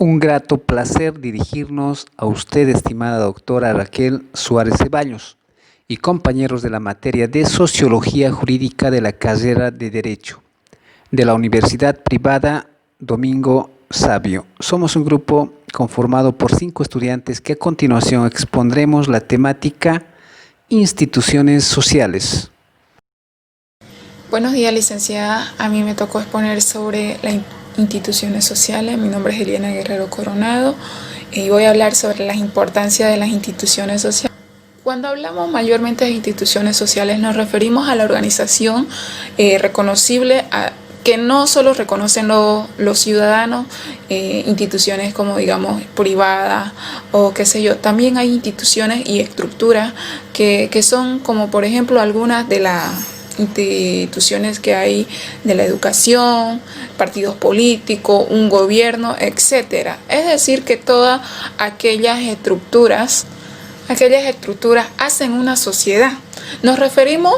Un grato placer dirigirnos a usted, estimada doctora Raquel Suárez Ceballos, y compañeros de la materia de Sociología Jurídica de la carrera de Derecho, de la Universidad Privada Domingo Savio. Somos un grupo conformado por 5 estudiantes que a continuación expondremos la temática instituciones sociales. Buenos días, licenciada. A mí me tocó exponer sobre las instituciones sociales. Mi nombre es Eliana Guerrero Coronado y voy a hablar sobre la importancia de las instituciones sociales. Cuando hablamos mayormente de instituciones sociales nos referimos a la organización reconocible que no solo reconocen los ciudadanos, instituciones como digamos privadas o qué sé yo, también hay instituciones y estructuras que son como por ejemplo algunas de las instituciones que hay de la educación, partidos políticos, un gobierno, etcétera. Es decir, que todas aquellas estructuras hacen una sociedad. Nos referimos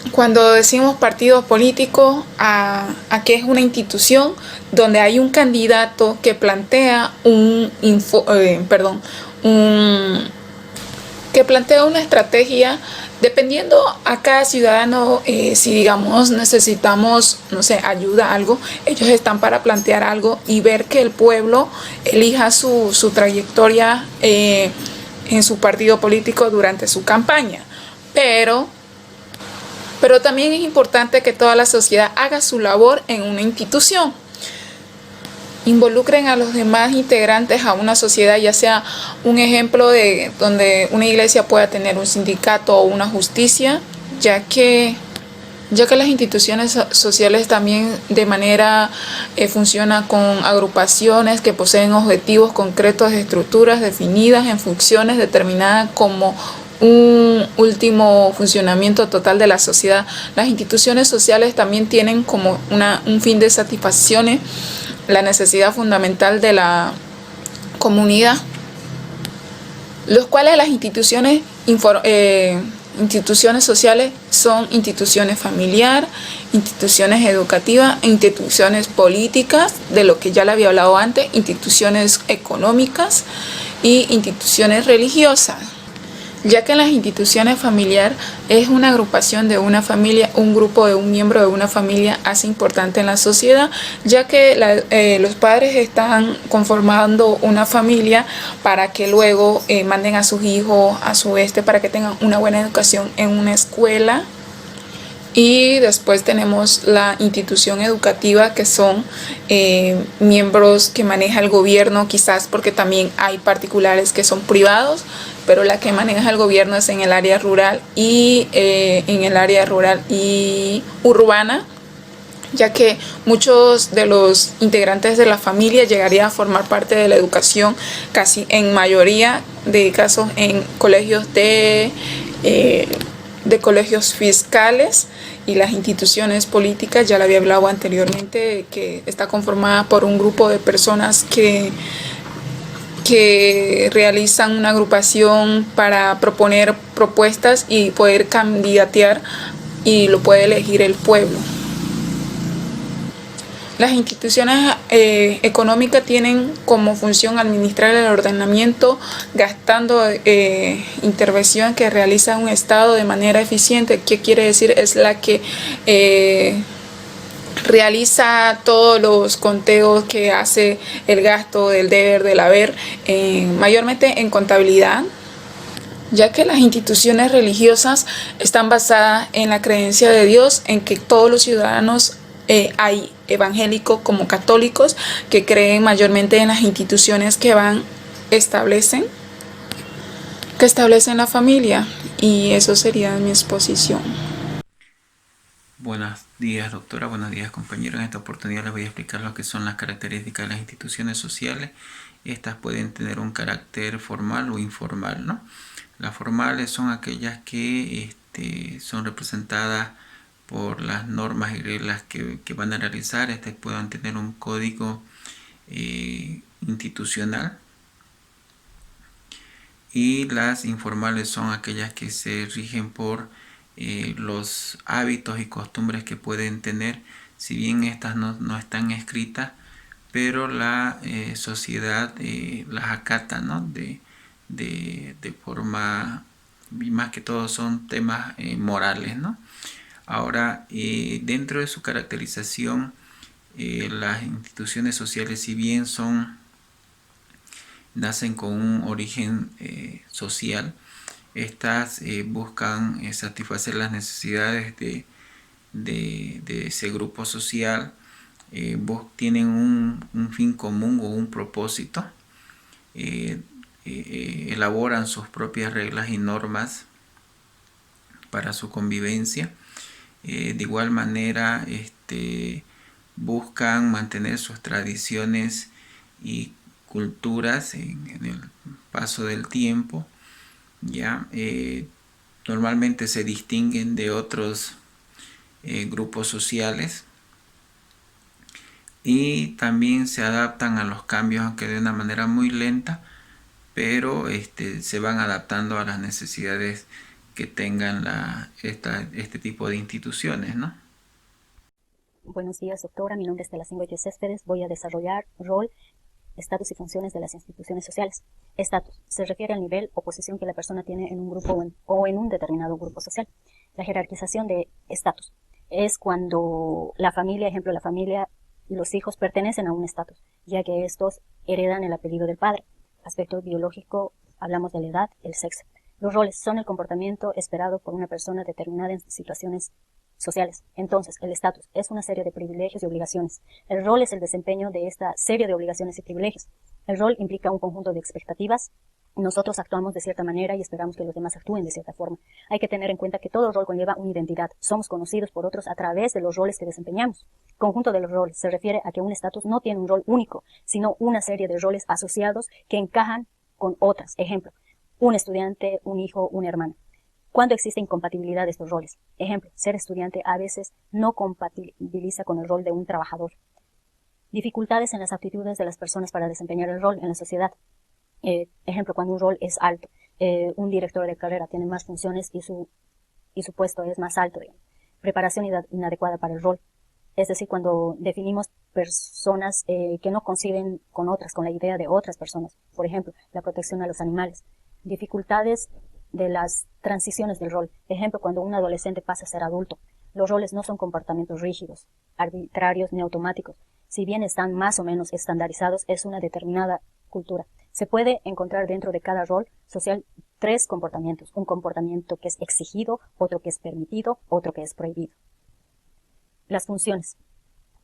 cuando decimos partidos políticos a que es una institución donde hay un candidato que plantea una estrategia dependiendo a cada ciudadano. Si digamos necesitamos, no sé, ayuda a algo, ellos están para plantear algo y ver que el pueblo elija su trayectoria en su partido político durante su campaña. Pero también es importante que toda la sociedad haga su labor en una institución. Involucren a los demás integrantes a una sociedad, ya sea un ejemplo de donde una iglesia pueda tener un sindicato o una justicia, ya que las instituciones sociales también de manera funcionan con agrupaciones que poseen objetivos concretos de estructuras definidas en funciones determinadas como un último funcionamiento total de la sociedad. Las instituciones sociales también tienen como un fin de satisfacción la necesidad fundamental de la comunidad, los cuales las instituciones sociales son instituciones familiares, instituciones educativas, instituciones políticas, de lo que ya le había hablado antes, instituciones económicas y instituciones religiosas. Ya que en las instituciones familiares es una agrupación de una familia, un grupo de un miembro de una familia hace importante en la sociedad, ya que los padres están conformando una familia para que luego manden a sus hijos a su para que tengan una buena educación en una escuela. Y después tenemos la institución educativa, que son miembros que maneja el gobierno, quizás porque también hay particulares que son privados, pero la que maneja el gobierno es en el área rural y urbana, ya que muchos de los integrantes de la familia llegarían a formar parte de la educación, casi en mayoría de casos en colegios de colegios fiscales. Y las instituciones políticas, ya lo había hablado anteriormente, que está conformada por un grupo de personas que realizan una agrupación para proponer propuestas y poder candidatear, y lo puede elegir el pueblo. Las instituciones económicas tienen como función administrar el ordenamiento, gastando intervención que realiza un Estado de manera eficiente. ¿Qué quiere decir? Es la que realiza todos los conteos que hace el gasto, del deber, del haber, mayormente en contabilidad, ya que las instituciones religiosas están basadas en la creencia de Dios, en que todos los ciudadanos, hay evangélicos como católicos, que creen mayormente en las instituciones que establecen la familia. Y eso sería mi exposición. Buenos días, doctora. Buenos días, compañeros. En esta oportunidad les voy a explicar lo que son las características de las instituciones sociales. Estas pueden tener un carácter formal o informal, ¿no? Las formales son aquellas que son representadas por las normas y reglas que van a realizar. Pueden tener un código institucional. Y las informales son aquellas que se rigen por los hábitos y costumbres que pueden tener, si bien estas no están escritas, pero la sociedad las acata, ¿no? De forma, y más que todo son temas morales, ¿no? Ahora, dentro de su caracterización, las instituciones sociales, si bien nacen con un origen social, estas buscan satisfacer las necesidades de ese grupo social, tienen un fin común o un propósito, elaboran sus propias reglas y normas para su convivencia. De igual manera, buscan mantener sus tradiciones y culturas en el paso del tiempo. ¿Ya? Normalmente se distinguen de otros grupos sociales y también se adaptan a los cambios, aunque de una manera muy lenta, pero se van adaptando a las necesidades que tengan este tipo de instituciones, ¿no? Buenos días, doctora. Mi nombre es Telacingo Céspedes. Voy a desarrollar rol, estatus y funciones de las instituciones sociales. Estatus se refiere al nivel o posición que la persona tiene en un grupo o en un determinado grupo social. La jerarquización de estatus es cuando la familia, ejemplo, la familia y los hijos pertenecen a un estatus, ya que estos heredan el apellido del padre. Aspecto biológico, hablamos de la edad, el sexo. Los roles son el comportamiento esperado por una persona determinada en situaciones sociales. Entonces, el estatus es una serie de privilegios y obligaciones. El rol es el desempeño de esta serie de obligaciones y privilegios. El rol implica un conjunto de expectativas. Nosotros actuamos de cierta manera y esperamos que los demás actúen de cierta forma. Hay que tener en cuenta que todo rol conlleva una identidad. Somos conocidos por otros a través de los roles que desempeñamos. Conjunto de los roles se refiere a que un estatus no tiene un rol único, sino una serie de roles asociados que encajan con otras. Ejemplo, un estudiante, un hijo, una hermana. ¿Cuándo existe incompatibilidad de estos roles? Ejemplo, ser estudiante a veces no compatibiliza con el rol de un trabajador. Dificultades en las aptitudes de las personas para desempeñar el rol en la sociedad. Ejemplo, cuando un rol es alto, un director de carrera tiene más funciones y su puesto es más alto. Digamos. Preparación inadecuada para el rol. Es decir, cuando definimos personas que no coinciden con otras, con la idea de otras personas. Por ejemplo, la protección a los animales. Dificultades de las transiciones del rol. Ejemplo, cuando un adolescente pasa a ser adulto. Los roles no son comportamientos rígidos, arbitrarios ni automáticos. Si bien están más o menos estandarizados, es una determinada cultura. Se puede encontrar dentro de cada rol social 3 comportamientos. Un comportamiento que es exigido, otro que es permitido, otro que es prohibido. Las funciones.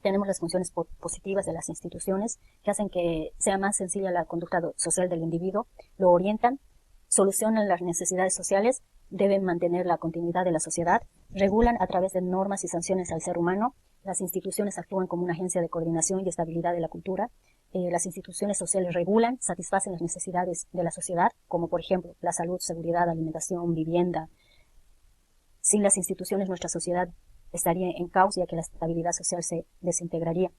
Tenemos las funciones positivas de las instituciones que hacen que sea más sencilla la conducta social del individuo, lo orientan, solucionan las necesidades sociales, deben mantener la continuidad de la sociedad, regulan a través de normas y sanciones al ser humano, las instituciones actúan como una agencia de coordinación y estabilidad de la cultura, las instituciones sociales regulan, satisfacen las necesidades de la sociedad, como por ejemplo la salud, seguridad, alimentación, vivienda. Sin las instituciones nuestra sociedad estaría en caos ya que la estabilidad social se desintegraría.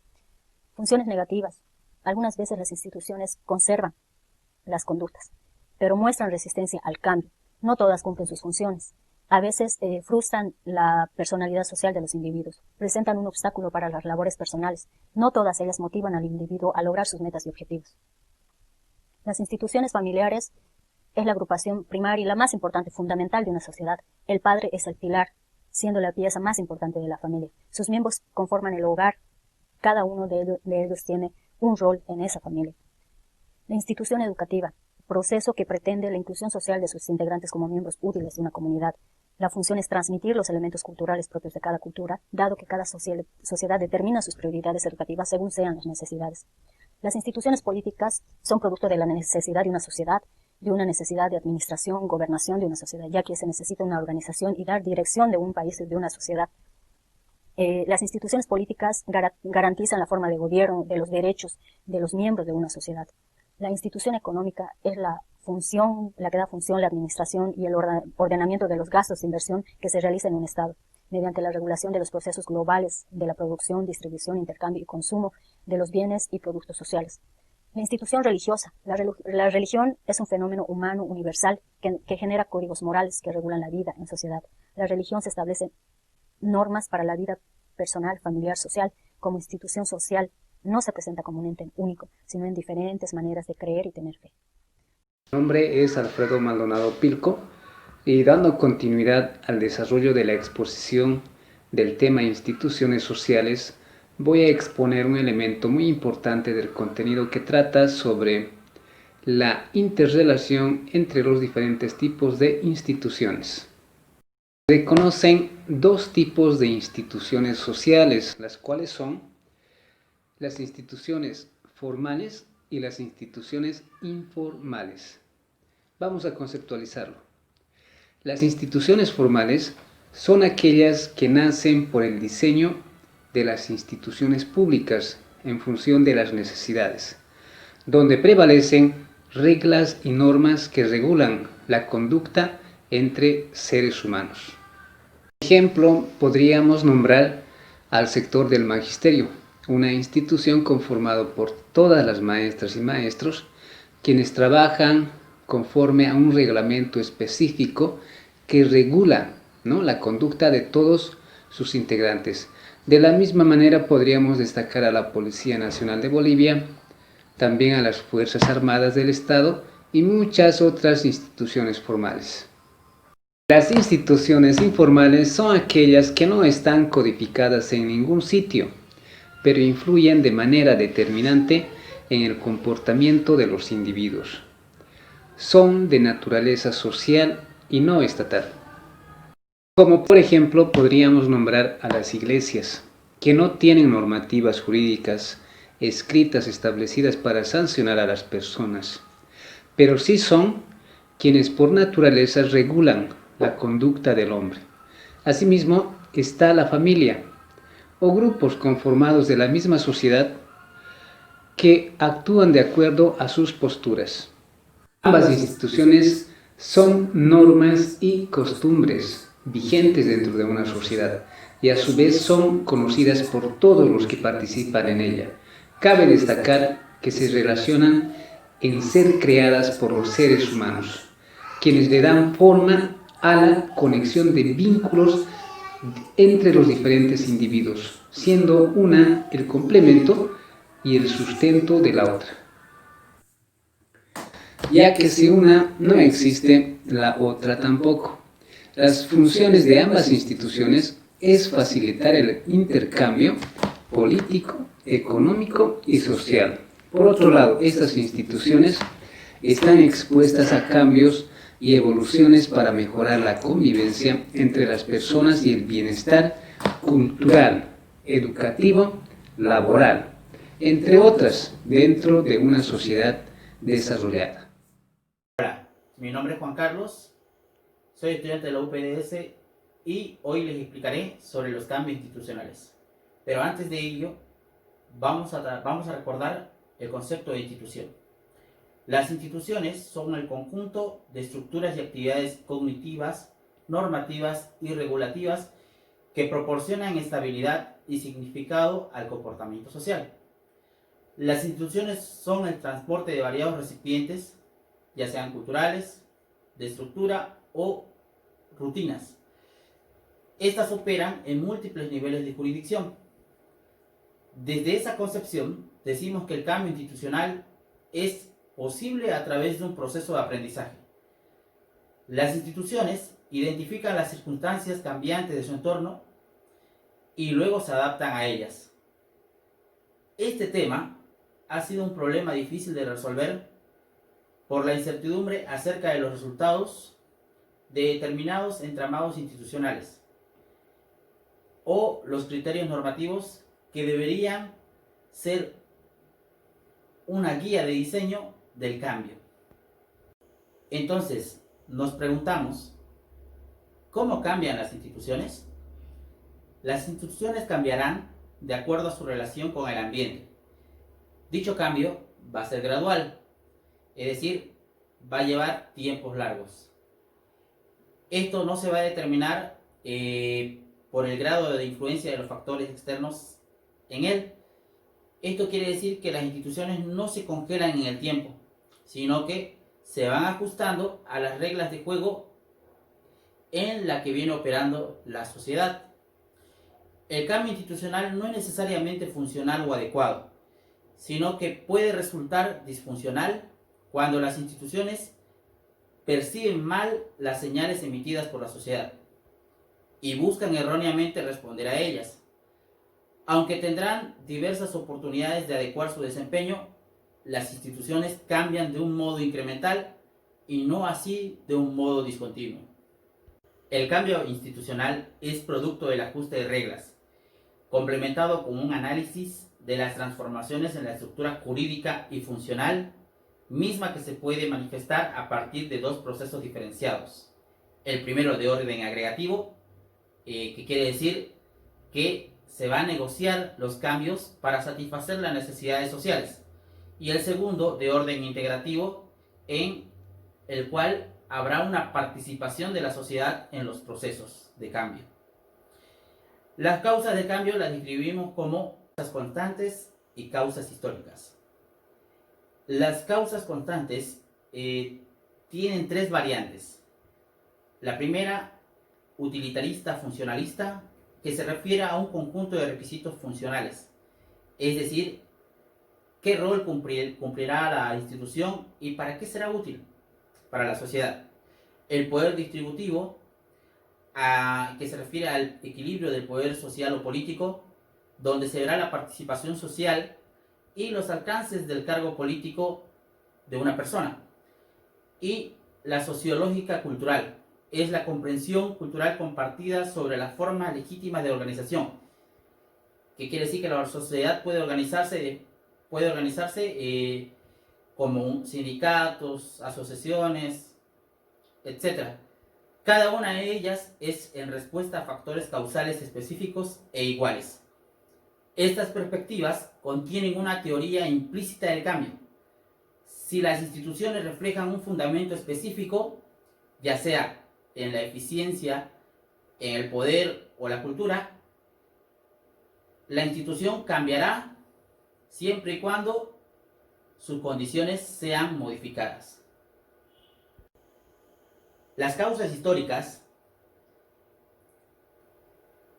Funciones negativas. Algunas veces las instituciones conservan las conductas, pero muestran resistencia al cambio. No todas cumplen sus funciones. A veces frustran la personalidad social de los individuos, presentan un obstáculo para las labores personales. No todas ellas motivan al individuo a lograr sus metas y objetivos. Las instituciones familiares es la agrupación primaria y la más importante, fundamental de una sociedad. El padre es el pilar, siendo la pieza más importante de la familia. Sus miembros conforman el hogar. Cada uno de ellos tiene un rol en esa familia. La institución educativa, proceso que pretende la inclusión social de sus integrantes como miembros útiles de una comunidad. La función es transmitir los elementos culturales propios de cada cultura, dado que cada sociedad determina sus prioridades educativas según sean las necesidades. Las instituciones políticas son producto de la necesidad de una sociedad, de una necesidad de administración, gobernación de una sociedad, ya que se necesita una organización y dar dirección de un país y de una sociedad. Las instituciones políticas garantizan la forma de gobierno, de los derechos de los miembros de una sociedad. La institución económica es la que da función, la administración y el ordenamiento de los gastos de inversión que se realiza en un Estado, mediante la regulación de los procesos globales de la producción, distribución, intercambio y consumo de los bienes y productos sociales. La institución religiosa. La religión es un fenómeno humano universal que genera códigos morales que regulan la vida en sociedad. La religión se establece normas para la vida personal, familiar, social, como institución social no se presenta como un ente único, sino en diferentes maneras de creer y tener fe. Mi nombre es Alfredo Maldonado Pilco y dando continuidad al desarrollo de la exposición del tema instituciones sociales, voy a exponer un elemento muy importante del contenido que trata sobre la interrelación entre los diferentes tipos de instituciones. Se conocen dos tipos de instituciones sociales, las cuales son las instituciones formales y las instituciones informales. Vamos a conceptualizarlo. Las instituciones formales son aquellas que nacen por el diseño de las instituciones públicas en función de las necesidades, donde prevalecen reglas y normas que regulan la conducta entre seres humanos. Por ejemplo, podríamos nombrar al sector del magisterio, una institución conformada por todas las maestras y maestros, quienes trabajan conforme a un reglamento específico que regula, ¿no?, la conducta de todos sus integrantes. De la misma manera podríamos destacar a la Policía Nacional de Bolivia, también a las Fuerzas Armadas del Estado y muchas otras instituciones formales. Las instituciones informales son aquellas que no están codificadas en ningún sitio, pero influyen de manera determinante en el comportamiento de los individuos. Son de naturaleza social y no estatal. Como por ejemplo podríamos nombrar a las iglesias, que no tienen normativas jurídicas escritas establecidas para sancionar a las personas, pero sí son quienes por naturaleza regulan la conducta del hombre. Asimismo está la familia, o grupos conformados de la misma sociedad que actúan de acuerdo a sus posturas. Ambas instituciones son normas y costumbres vigentes dentro de una sociedad y a su vez son conocidas por todos los que participan en ella. Cabe destacar que se relacionan en ser creadas por los seres humanos, quienes le dan forma a la conexión de vínculos entre los diferentes individuos, siendo una el complemento y el sustento de la otra. Ya que si una no existe, la otra tampoco. Las funciones de ambas instituciones es facilitar el intercambio político, económico y social. Por otro lado, estas instituciones están expuestas a cambios y evoluciones para mejorar la convivencia entre las personas y el bienestar cultural, educativo, laboral, entre otras, dentro de una sociedad desarrollada. Hola, mi nombre es Juan Carlos, soy estudiante de la UPDS y hoy les explicaré sobre los cambios institucionales. Pero antes de ello, vamos a recordar el concepto de institución. Las instituciones son el conjunto de estructuras y actividades cognitivas, normativas y regulativas que proporcionan estabilidad y significado al comportamiento social. Las instituciones son el transporte de variados recipientes, ya sean culturales, de estructura o rutinas. Estas operan en múltiples niveles de jurisdicción. Desde esa concepción, decimos que el cambio institucional es posible a través de un proceso de aprendizaje. Las instituciones identifican las circunstancias cambiantes de su entorno y luego se adaptan a ellas. Este tema ha sido un problema difícil de resolver por la incertidumbre acerca de los resultados de determinados entramados institucionales o los criterios normativos que deberían ser una guía de diseño del cambio. Entonces, nos preguntamos, ¿cómo cambian las instituciones? Las instituciones cambiarán de acuerdo a su relación con el ambiente. Dicho cambio va a ser gradual, es decir, va a llevar tiempos largos. Esto no se va a determinar por el grado de influencia de los factores externos en él. Esto quiere decir que las instituciones no se congelan en el tiempo, sino que se van ajustando a las reglas de juego en la que viene operando la sociedad. El cambio institucional no es necesariamente funcional o adecuado, sino que puede resultar disfuncional cuando las instituciones perciben mal las señales emitidas por la sociedad y buscan erróneamente responder a ellas. Aunque tendrán diversas oportunidades de adecuar su desempeño, las instituciones cambian de un modo incremental y no así de un modo discontinuo. El cambio institucional es producto del ajuste de reglas, complementado con un análisis de las transformaciones en la estructura jurídica y funcional, misma que se puede manifestar a partir de dos procesos diferenciados. El primero de orden agregativo, que quiere decir que se va a negociar los cambios para satisfacer las necesidades sociales, y el segundo de orden integrativo, en el cual habrá una participación de la sociedad en los procesos de cambio. Las causas de cambio las describimos como causas constantes y causas históricas. Las causas constantes tienen tres variantes. La primera, utilitarista funcionalista, que se refiere a un conjunto de requisitos funcionales, es decir, qué rol cumplirá la institución y para qué será útil para la sociedad. El poder distributivo, que se refiere al equilibrio del poder social o político, donde se verá la participación social y los alcances del cargo político de una persona. Y la sociológica cultural, es la comprensión cultural compartida sobre la forma legítima de organización, que quiere decir que la sociedad puede organizarse como sindicatos, asociaciones, etc. Cada una de ellas es en respuesta a factores causales específicos e iguales. Estas perspectivas contienen una teoría implícita del cambio. Si las instituciones reflejan un fundamento específico, ya sea en la eficiencia, en el poder o la cultura, la institución cambiará siempre y cuando sus condiciones sean modificadas. Las causas históricas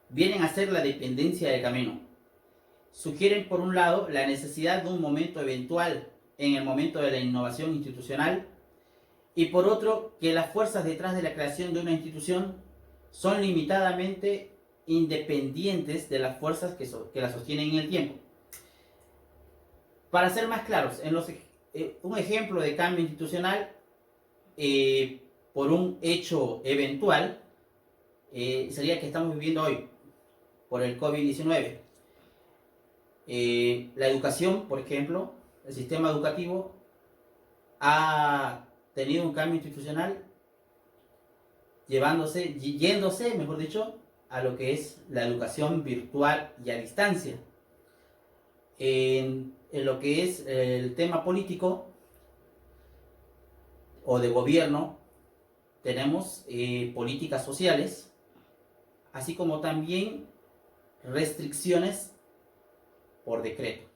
vienen a ser la dependencia del camino. Sugieren, por un lado, la necesidad de un momento eventual en el momento de la innovación institucional, y por otro, que las fuerzas detrás de la creación de una institución son limitadamente independientes de las fuerzas que la sostienen en el tiempo. Para ser más claros, un ejemplo de cambio institucional por un hecho eventual sería el que estamos viviendo hoy por el COVID-19. La educación, por ejemplo, el sistema educativo ha tenido un cambio institucional yéndose, mejor dicho, a lo que es la educación virtual y a distancia. En lo que es el tema político o de gobierno, tenemos políticas sociales, así como también restricciones por decreto.